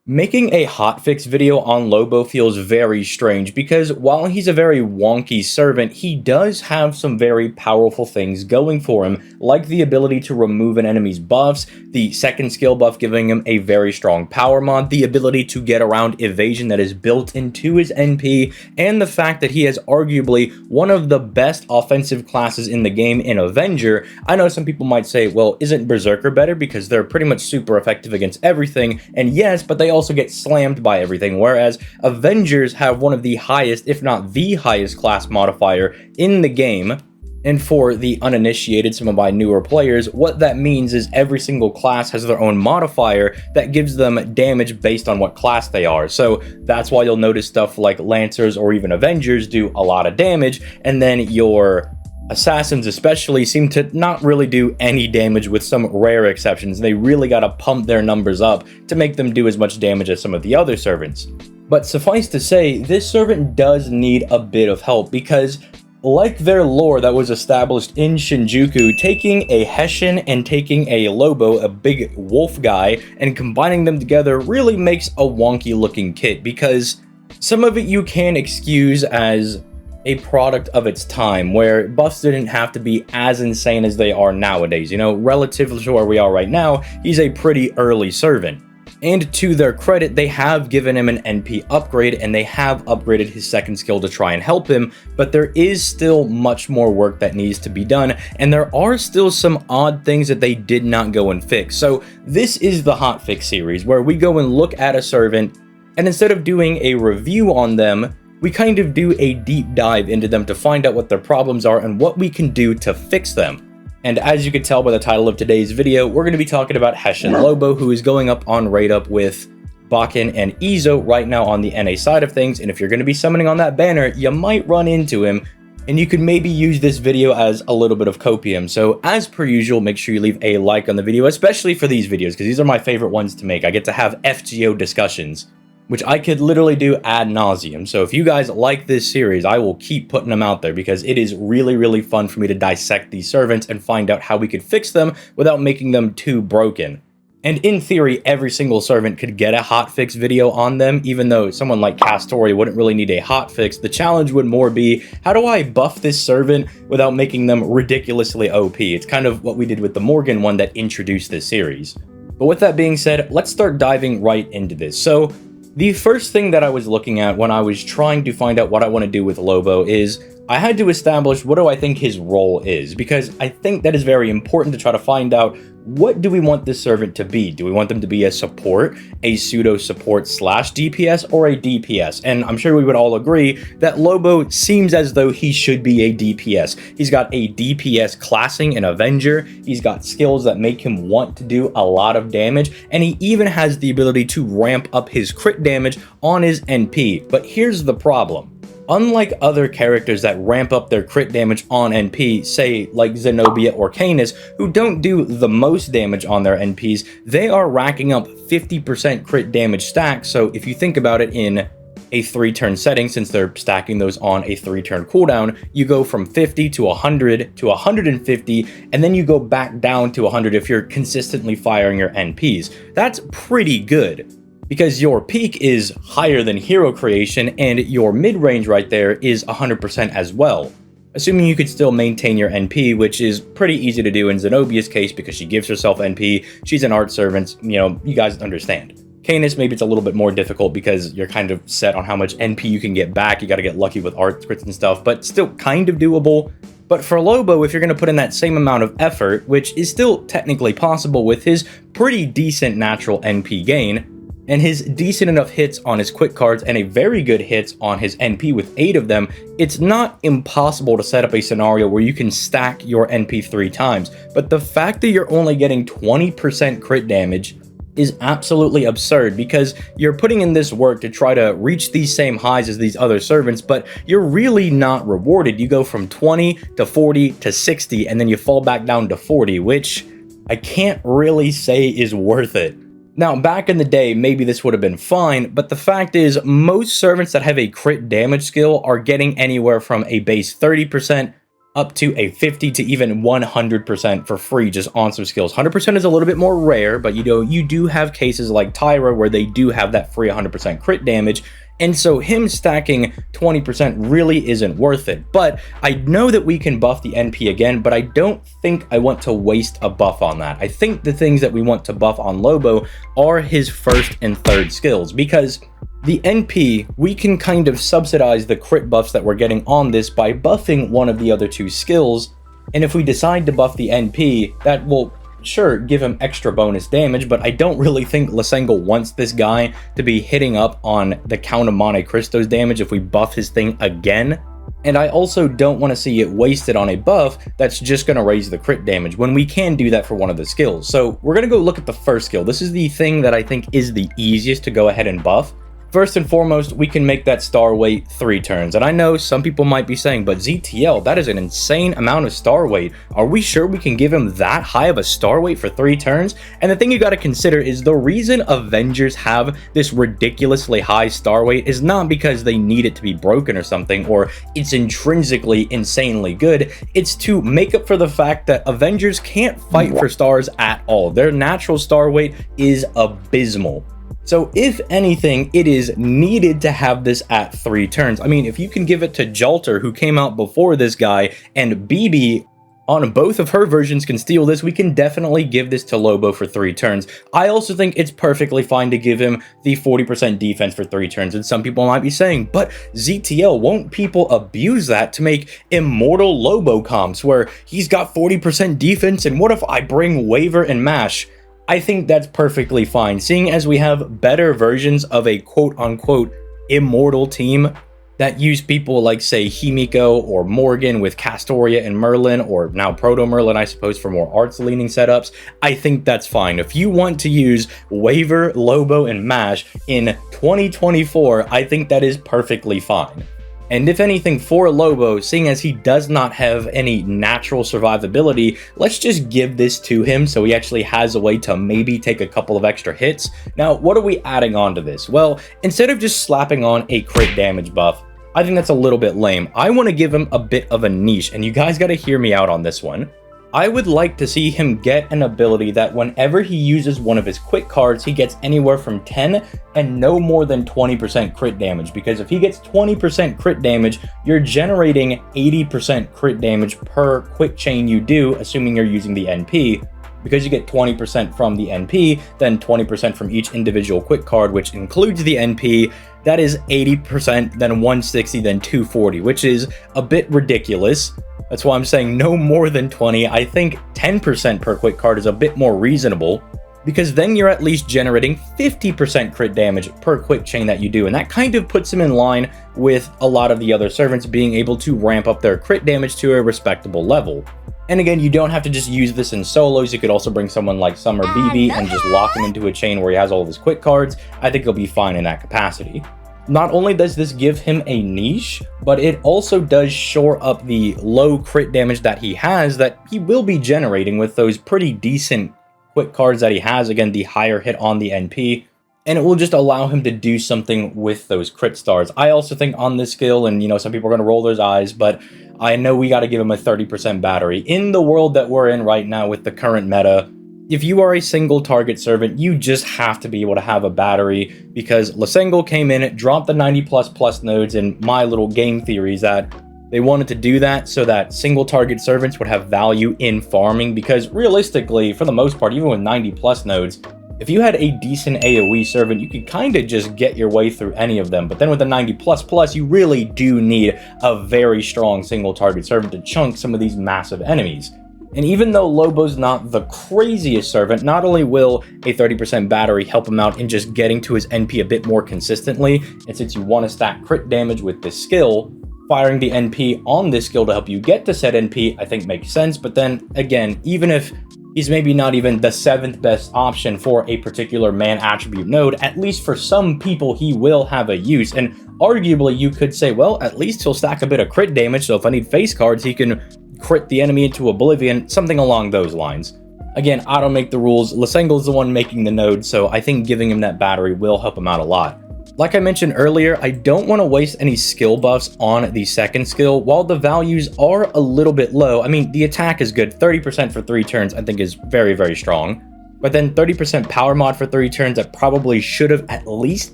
Making a hotfix video on Lobo feels very strange because while he's a very wonky servant, he does have some very powerful things going for him, like the ability to remove an enemy's buffs, the second skill buff giving him a very strong power mod, the ability to get around evasion that is built into his NP, and the fact that he has arguably one of the best offensive classes in the game in Avenger. I know some people might say, well, isn't Berserker better because they're pretty much super effective against everything, and yes, but they also get slammed by everything, whereas Avengers have one of the highest, if not the highest class modifier in the game. And for the uninitiated, some of my newer players, what that means is every single class has their own modifier that gives them damage based on what class they are. So that's why you'll notice stuff like Lancers or even Avengers do a lot of damage, and then your Assassins especially seem to not really do any damage with some rare exceptions. They really gotta pump their numbers up to make them do as much damage as some of the other servants. But suffice to say, this servant does need a bit of help because, like their lore that was established in Shinjuku, taking a Hessian and taking a Lobo, a big wolf guy, and combining them together really makes a wonky looking kit, because some of it you can excuse as a product of its time, where buffs didn't have to be as insane as they are nowadays. You know, relative to where we are right now, he's a pretty early servant. And to their credit, they have given him an NP upgrade, and they have upgraded his second skill to try and help him, but there is still much more work that needs to be done, and there are still some odd things that they did not go and fix. So this is the hotfix series, where we go and look at a servant, and instead of doing a review on them, we kind of do a deep dive into them to find out what their problems are and what we can do to fix them. And as you can tell by the title of today's video, we're going to be talking about Hessian Lobo, who is going up on raid up with Bakken and Izo right now on the NA side of things. And if you're going to be summoning on that banner, you might run into him, and you could maybe use this video as a little bit of copium. So as per usual, make sure you leave a like on the video, especially for these videos, because these are my favorite ones to make. I get to have FGO discussions, which I could literally do ad nauseum. So if you guys like this series, I will keep putting them out there because it is really, really fun for me to dissect these servants and find out how we could fix them without making them too broken. And in theory, every single servant could get a hotfix video on them, even though someone like Castori wouldn't really need a hotfix. The challenge would more be, how do I buff this servant without making them ridiculously OP? It's kind of what we did with the Morgan one that introduced this series. But with that being said, let's start diving right into this. So the first thing that I was looking at when I was trying to find out what I want to do with Lobo is I had to establish what do I think his role is, because I think that is very important to try to find out what do we want this servant to be. Do we want them to be a support, a pseudo support slash DPS, or a DPS? And I'm sure we would all agree that Lobo seems as though he should be a DPS. He's got a DPS classing in Avenger, he's got skills that make him want to do a lot of damage, and he even has the ability to ramp up his crit damage on his NP. But here's the problem. Unlike other characters that ramp up their crit damage on NP, say like Zenobia or Canis, who don't do the most damage on their NPs, they are racking up 50% crit damage stacks. So if you think about it in a 3-turn setting, since they're stacking those on a 3-turn cooldown, you go from 50 to 100 to 150, and then you go back down to 100 if you're consistently firing your NPs. That's pretty good, because your peak is higher than hero creation, and your mid-range right there is 100% as well. Assuming you could still maintain your NP, which is pretty easy to do in Zenobia's case because she gives herself NP, she's an art servant, you know, you guys understand. Canis, maybe it's a little bit more difficult because you're kind of set on how much NP you can get back, you gotta get lucky with art scripts and stuff, but still kind of doable. But for Lobo, if you're going to put in that same amount of effort, which is still technically possible with his pretty decent natural NP gain, and his decent enough hits on his quick cards and a very good hits on his NP with 8 of them, it's not impossible to set up a scenario where you can stack your NP 3 times. But the fact that you're only getting 20% crit damage is absolutely absurd, because you're putting in this work to try to reach these same highs as these other servants, but you're really not rewarded. You go from 20 to 40 to 60, and then you fall back down to 40, which I can't really say is worth it. Now, back in the day, maybe this would have been fine, but the fact is, most servants that have a crit damage skill are getting anywhere from a base 30% up to a 50 to even 100% for free just on some skills. 100% is a little bit more rare, but you do have cases like Tyra where they do have that free 100% crit damage. And so him stacking 20% really isn't worth it. But I know that we can buff the NP again, but I don't think I want to waste a buff on that. I think the things that we want to buff on Lobo are his first and third skills, because the NP, we can kind of subsidize the crit buffs that we're getting on this by buffing one of the other two skills. And if we decide to buff the NP, that will sure give him extra bonus damage, but I don't really think Lysengo wants this guy to be hitting up on the Count of Monte Cristo's damage if we buff his thing again. And I also don't want to see it wasted on a buff that's just going to raise the crit damage when we can do that for one of the skills. So we're going to go look at the first skill. This is the thing that I think is the easiest to go ahead and buff. First and foremost, we can make that star weight 3 turns. And I know some people might be saying, but ZTL, that is an insane amount of star weight. Are we sure we can give him that high of a star weight for 3 turns? And the thing you got to consider is the reason Avengers have this ridiculously high star weight is not because they need it to be broken or something, or it's intrinsically insanely good. It's to make up for the fact that Avengers can't fight for stars at all. Their natural star weight is abysmal. So if anything, it is needed to have this at 3 turns. I mean, if you can give it to Jalter, who came out before this guy, and BB on both of her versions can steal this, we can definitely give this to Lobo for 3 turns. I also think it's perfectly fine to give him the 40% defense for 3 turns. And some people might be saying, but ZTL, won't people abuse that to make immortal Lobo comps where he's got 40% defense? And what if I bring Waver and Mash? I think that's perfectly fine, seeing as we have better versions of a quote-unquote immortal team that use people like, say, Himiko or Morgan with Castoria and Merlin, or now Proto Merlin, I suppose, for more arts-leaning setups. I think that's fine. If you want to use Waver, Lobo, and Mash in 2024, I think that is perfectly fine. And if anything, for Lobo, seeing as he does not have any natural survivability, let's just give this to him so he actually has a way to maybe take a couple of extra hits. Now, what are we adding on to this? Well, instead of just slapping on a crit damage buff, I think that's a little bit lame. I want to give him a bit of a niche, and you guys got to hear me out on this one. I would like to see him get an ability that whenever he uses one of his quick cards, he gets anywhere from 10 and no more than 20% crit damage. Because if he gets 20% crit damage, you're generating 80% crit damage per quick chain you do, assuming you're using the NP. Because you get 20% from the NP, then 20% from each individual quick card, which includes the NP. That is 80%, then 160, then 240, which is a bit ridiculous. That's why I'm saying no more than 20. I think 10% per quick card is a bit more reasonable, because then you're at least generating 50% crit damage per quick chain that you do. And that kind of puts him in line with a lot of the other servants being able to ramp up their crit damage to a respectable level. And again, you don't have to just use this in solos. You could also bring someone like Summer BB and just lock him into a chain where he has all of his quick cards. I think he'll be fine in that capacity. Not only does this give him a niche, but it also does shore up the low crit damage that he has that he will be generating with those pretty decent quick cards that he has. Again, the higher hit on the NP. And it will just allow him to do something with those crit stars. I also think on this skill, and some people are going to roll their eyes, but I know we got to give him a 30% battery. In the world that we're in right now with the current meta, if you are a single target servant, you just have to be able to have a battery, because Lysengo came in, dropped the 90++ nodes, and my little game theory is that they wanted to do that so that single target servants would have value in farming, because realistically, for the most part, even with 90+ nodes, if you had a decent AoE servant, you could kind of just get your way through any of them. But then with the 90++, you really do need a very strong single target servant to chunk some of these massive enemies. And even though Lobo's not the craziest servant, not only will a 30% battery help him out in just getting to his NP a bit more consistently, and since you want to stack crit damage with this skill, firing the NP on this skill to help you get to said NP, I think makes sense. But then again, even if he's maybe not even the 7th best option for a particular man attribute node, at least for some people he will have a use. And arguably you could say, well, at least he'll stack a bit of crit damage, so if I need face cards, he can crit the enemy into oblivion, something along those lines. Again, I don't make the rules. Lysengo's the one making the node, so I think giving him that battery will help him out a lot. Like I mentioned earlier, I don't want to waste any skill buffs on the second skill. While the values are a little bit low, I mean, the attack is good. 30% for 3 turns, I think, is very, very strong. But then 30% power mod for 3 turns, that probably should have at least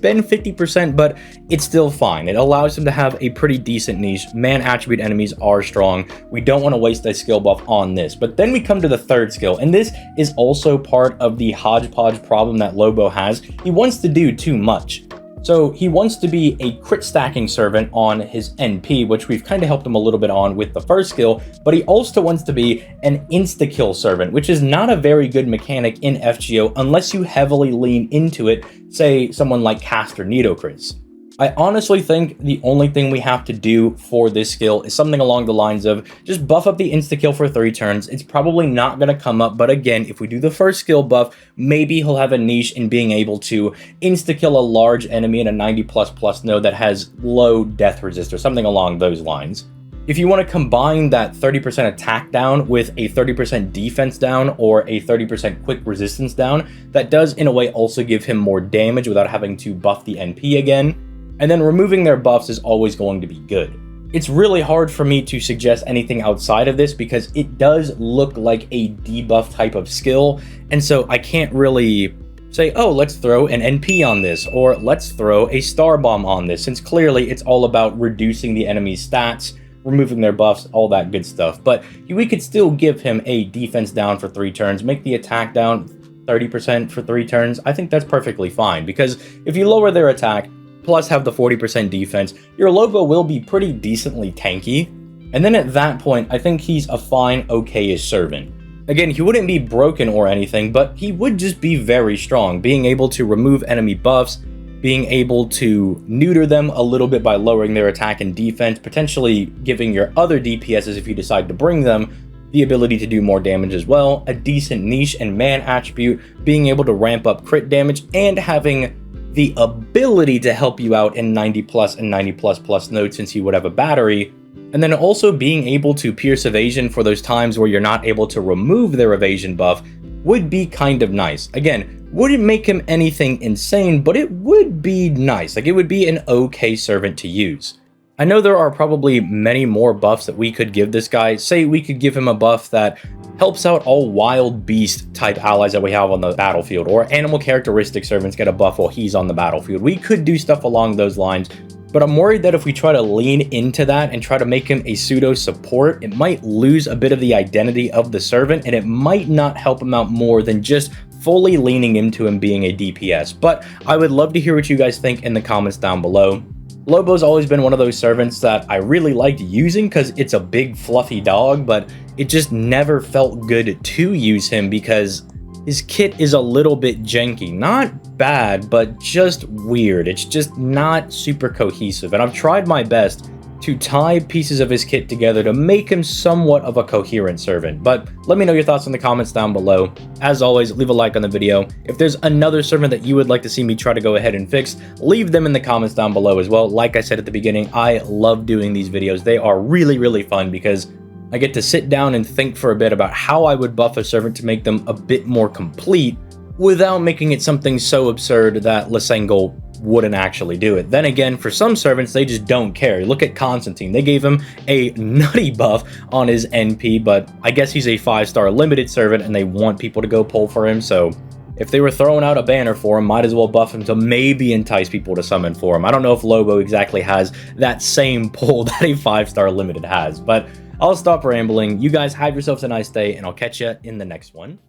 been 50%, but it's still fine. It allows him to have a pretty decent niche. Man attribute enemies are strong. We don't want to waste a skill buff on this. But then we come to the third skill, and this is also part of the hodgepodge problem that Lobo has. He wants to do too much. So he wants to be a crit stacking servant on his NP, which we've kind of helped him a little bit on with the first skill, but he also wants to be an insta-kill servant, which is not a very good mechanic in FGO unless you heavily lean into it, say someone like Caster Nidocrits. I honestly think the only thing we have to do for this skill is something along the lines of just buff up the insta-kill for 3 turns. It's probably not going to come up, but again, if we do the first skill buff, maybe he'll have a niche in being able to insta-kill a large enemy in a 90++ node that has low death resist or something along those lines. If you want to combine that 30% attack down with a 30% defense down or a 30% quick resistance down, that does in a way also give him more damage without having to buff the NP again. And then removing their buffs is always going to be good. It's really hard for me to suggest anything outside of this because it does look like a debuff type of skill, and so I can't really say, oh, let's throw an NP on this, or let's throw a Star Bomb on this, since clearly it's all about reducing the enemy's stats, removing their buffs, all that good stuff. But we could still give him a defense down for 3 turns, make the attack down 30% for 3 turns. I think that's perfectly fine, because if you lower their attack, plus have the 40% defense, your Lobo will be pretty decently tanky. And then at that point, I think he's a fine, okay-ish servant. Again, he wouldn't be broken or anything, but he would just be very strong, being able to remove enemy buffs, being able to neuter them a little bit by lowering their attack and defense, potentially giving your other DPSs, if you decide to bring them, the ability to do more damage as well, a decent niche and man attribute, being able to ramp up crit damage, and having the ability to help you out in 90+ and 90++ nodes since you would have a battery, and then also being able to pierce evasion for those times where you're not able to remove their evasion buff would be kind of nice. Again, wouldn't make him anything insane, but it would be nice. Like, it would be an okay servant to use. I know there are probably many more buffs that we could give this guy. Say we could give him a buff that helps out all wild beast type allies that we have on the battlefield, or animal characteristic servants get a buff while he's on the battlefield. We could do stuff along those lines, but I'm worried that if we try to lean into that and try to make him a pseudo support, it might lose a bit of the identity of the servant, and it might not help him out more than just fully leaning into him being a DPS. But I would love to hear what you guys think in the comments down below. Lobo's always been one of those servants that I really liked using because it's a big fluffy dog, but it just never felt good to use him because his kit is a little bit janky. Not bad, but just weird. It's just not super cohesive, and I've tried my best to tie pieces of his kit together to make him somewhat of a coherent servant. But let me know your thoughts in the comments down below. As always, leave a like on the video. If there's another servant that you would like to see me try to go ahead and fix, leave them in the comments down below as well. Like I said at the beginning, I love doing these videos. They are really, really fun because I get to sit down and think for a bit about how I would buff a servant to make them a bit more complete without making it something so absurd that Lysengel wouldn't actually do it. Then again, for some servants, they just don't care. Look at Constantine. They gave him a nutty buff on his NP, but I guess he's a 5-star limited servant and they want people to go pull for him, so if they were throwing out a banner for him, might as well buff him to maybe entice people to summon for him. I don't know if Lobo exactly has that same pull that a 5-star limited has, but I'll stop rambling. You guys have yourselves a nice day, and I'll catch you in the next one.